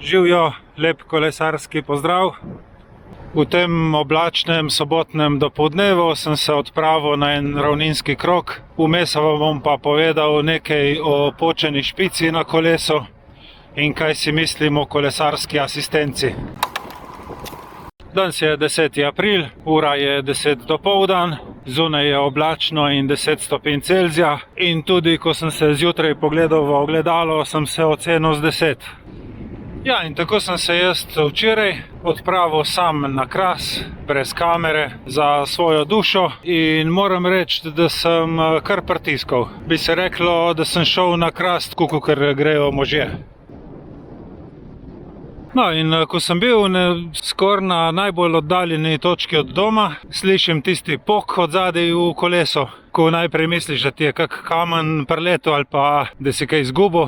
Živijo, lep kolesarski pozdrav. V tem oblačnem sobotnem dopoldnevu sem se odpravil na en ravninski krog. Vmes vam bom pa povedal nekaj o počeni špici na kolesu in kaj si mislim o kolesarski asistenci. Danes je 10. april, ura je 10 dopoldan, zunaj je oblačno in 10 stopinj Celzija in tudi ko sem se zjutraj pogledal v ogledalo, sem se ocenil z 10. Ja, in tako sem se jaz včeraj odpravil sam na Kras, brez kamere, za svojo dušo in moram reči, da sem kar pritiskal. Bi se reklo, da sem šel na Kras, tako kot grejo možje. No, in ko sem bil skoraj na najbolj oddaljeni točki od doma, slišim tisti pok od zadaj v kolesu, ko najprej misliš, da ti je kak kamen preletel ali pa da si kaj izgubil.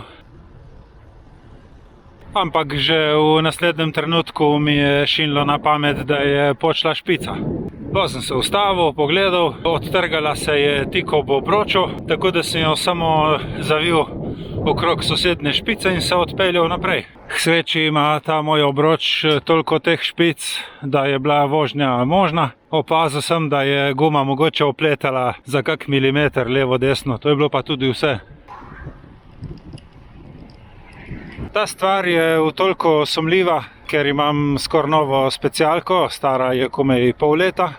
Ampak že v naslednjem trenutku mi je šinilo na pamet, da je počela špica. Pa sem se ustavil, pogledal, odtrgala se je tik ob obroču, tako da sem jo samo zavil okrog sosednje špice in se odpeljal naprej. K sreči ima ta moj obroč toliko teh špic, da je bila vožnja možna. Opazil sem, da je guma mogoče opletala za kak milimeter levo-desno, to je bilo pa tudi vse. Ta stvar je v toliko sumljiva, ker imam skoraj novo specialko, stara je komaj pol leta.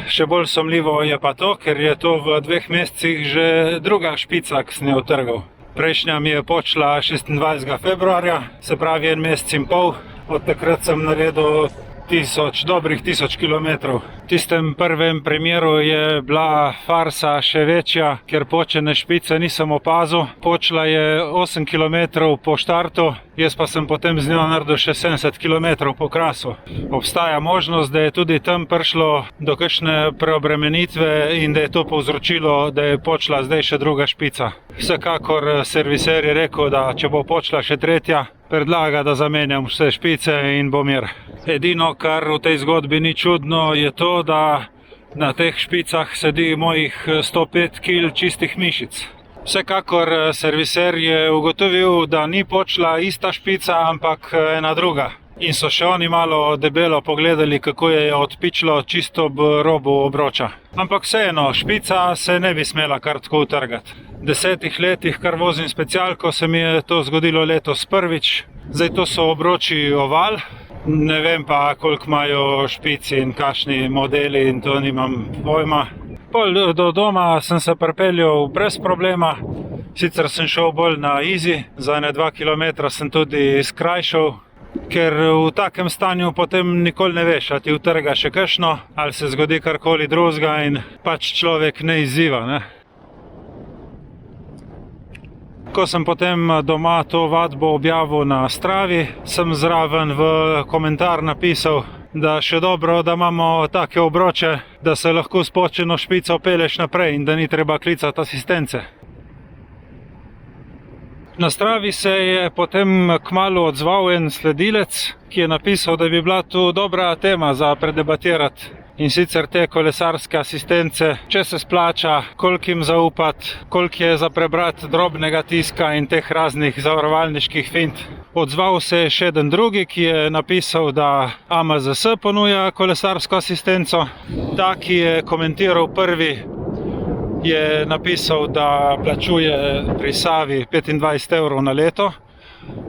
Še bolj sumljivo je pa to, ker je to v 2 mesecih že druga špica, ki sem jo odtrgal. Prejšnja mi je počela 26. februarja, se pravi 1 mesec in pol. Od takrat sem naredil dobrih 1000 kilometrov. V tistem prvem primeru je bila farsa še večja, ker počene špice nisem opazil. Počela je 8 kilometrov po štartu, jaz pa sem potem z njo naredil še 70 kilometrov po Krasu. Obstaja možnost, da je tudi tam prišlo do kakšne preobremenitve in da je to povzročilo, da je počela zdaj še druga špica. Vsekakor serviser je rekel, da če bo počela še tretja, predlaga, da zamenjam vse špice in bo mir. Edino, kar v tej zgodbi ni čudno, je to, da na teh špicah sedi mojih 105 kg čistih mišic. Vsekakor serviser je ugotovil, da ni počela ista špica, ampak ena druga. In so še oni malo debelo pogledali, kako je odpičilo čisto ob robu obroča. Ampak vseeno, špica se ne bi smela kar tako utrgati. V 10 letih, kar vozim specialko, se mi je to zgodilo letos prvič. Zdaj to so obroči oval, ne vem pa koliko imajo špici in kakšni modeli in to nimam pojma. Pol do doma sem se pripeljal brez problema, sicer sem šel bolj na easy, za 2 km sem tudi skrajšal. Ker v takem stanju potem nikoli ne veš, a ti utrga še kakšno, ali se zgodi karkoli drugega in pač človek ne izziva, ne. Ko sem potem doma to vadbo objavil na Stravi, sem zraven v komentar napisal, da še dobro, da imamo take obroče, da se lahko s počeno špico pelješ naprej in da ni treba klicati asistence. Na Stravi se je potem kmalu odzval en sledilec, ki je napisal, da bi bila tu dobra tema za predebatirati. In sicer te kolesarske asistence, če se splača, koliko jim zaupati, koliko je za prebrati drobnega tiska in teh raznih zavarovalniških fint. Odzval se je še eden drugi, ki je napisal, da AMZS ponuja kolesarsko asistenco. Ta, ki je komentiral prvi, je napisal, da plačuje pri Savi 25 € na leto,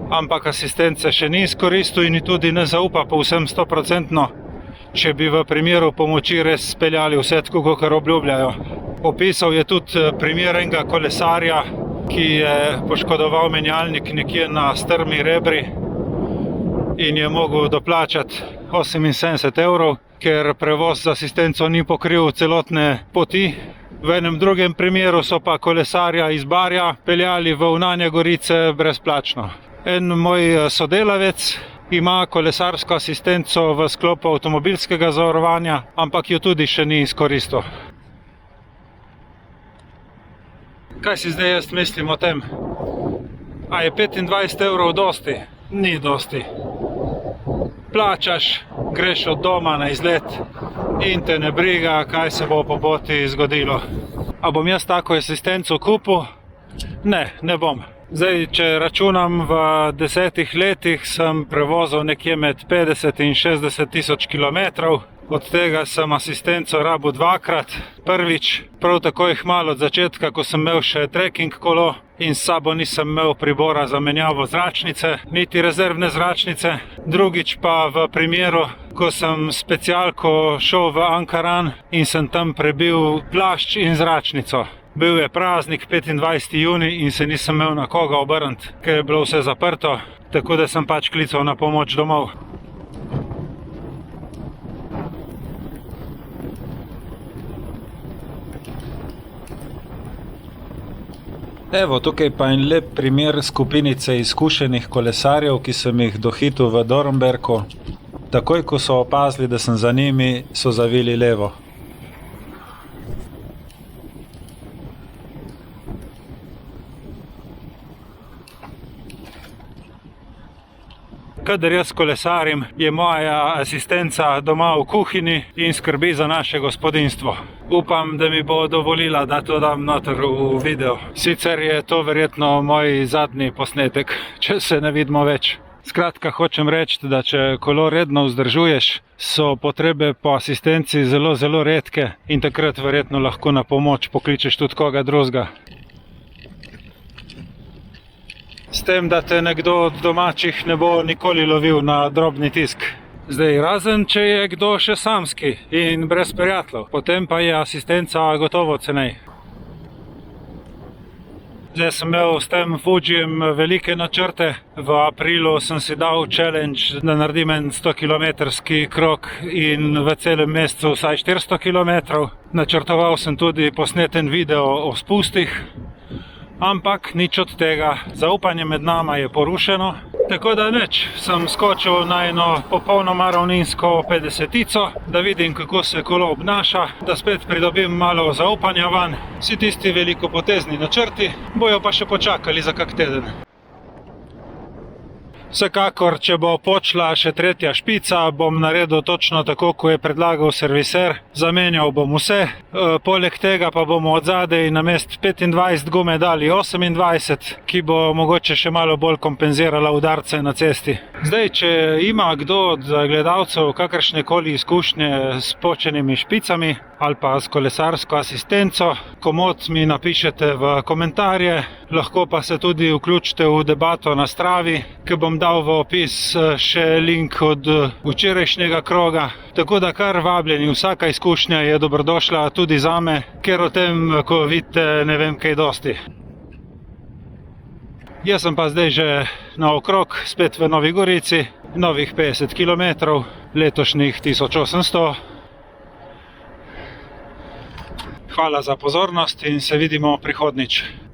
ampak asistence še ni izkoristil in tudi ne zaupa povsem 100%, če bi v primeru pomoči res speljali vse tako, kakor obljubljajo. Opisal je tudi primer enega kolesarja, ki je poškodoval menjalnik nekje na strmi rebri in je mogel doplačati 78 €, ker prevoz z asistenco ni pokril celotne poti. V enem drugem primeru so pa kolesarja iz Barja peljali v Unanje Gorice brezplačno. En moj sodelavec ima kolesarsko asistenco v sklopu avtomobilskega zavarovanja, ampak jo tudi še ni izkoristil. Kaj si zdaj jaz mislim o tem? A je 25 € dosti? Ni dosti. Plačaš, greš od doma na izlet in te ne briga, kaj se bo po poti zgodilo. A bom jaz tako asistenco kupil? Ne, ne bom. Zdaj, če računam, v 10 letih sem prevozil nekje med 50 in 60 tisoč kilometrov. Od tega sem asistenco rabil dvakrat. Prvič, prav tako malo od začetka, ko sem imel še trekking kolo in s sabo nisem imel pribora za menjavo zračnice, niti rezervne zračnice. Drugič pa v primeru, ko sem specialko šel v Ankaran in sem tam prebil plašč in zračnico. Bil je praznik, 25. junij, in se nisem imel na koga obrniti, ker je bilo vse zaprto, tako da sem pač klical na pomoč domov. Evo, tukaj pa en lep primer skupinice izkušenih kolesarjev, ki sem jih dohitil v Dornberku. Takoj, ko so opazili, da sem za njimi, so zavili levo. Kadar jaz kolesarim, je moja asistenca doma v kuhinji in skrbi za naše gospodinjstvo. Upam, da mi bo dovolila, da to dam noter v video. Sicer je to verjetno moj zadnji posnetek, če se ne vidimo več. Skratka, hočem reči, da če kolo redno vzdržuješ, so potrebe po asistenci zelo, zelo redke in takrat verjetno lahko na pomoč pokličeš tudi koga drugega. S tem, da te nekdo od domačih ne bo nikoli lovil na drobni tisk. Zdaj, razen če je kdo še samski in brez prijateljev, potem pa je asistenca gotovo cenej. Zdaj sem imel s tem Fujijem velike načrte. V aprilu sem si dal challenge, da naredim en 100-kilometrski krog in v celem mesecu vsaj 400 kilometrov. Načrtoval sem tudi posneten video o spustih. Ampak nič od tega, zaupanje med nama je porušeno, tako da nič, sem skočil na eno popolnoma ravninsko 50-tico, da vidim, kako se kolo obnaša, da spet pridobim malo zaupanja van. Vsi tisti velikopotezni načrti bojo pa še počakali za kak teden. Vsekakor, če bo počla še tretja špica, bom naredil točno tako, ko je predlagal serviser. Zamenjal bom vse, poleg tega pa bomo od zadaj namesto 25 gume dali 28, ki bo mogoče še malo bolj kompenzirala udarce na cesti. Zdaj, če ima kdo od gledalcev kakršnekoli izkušnje s počenimi špicami ali pa s kolesarsko asistenco, komot mi napišete v komentarje, lahko pa se tudi vključite v debato na Stravi, ki bom dal v opis še link od včerajšnjega kroga. Tako da kar vabljeni, vsaka izkušnja je dobrodošla tudi zame, ker o tem, ko vidite, ne vem kaj dosti. Jaz sem pa zdaj že naokrog, spet v Novi Gorici, novih 50 km, letošnjih 1800. Hvala za pozornost in se vidimo prihodnjič.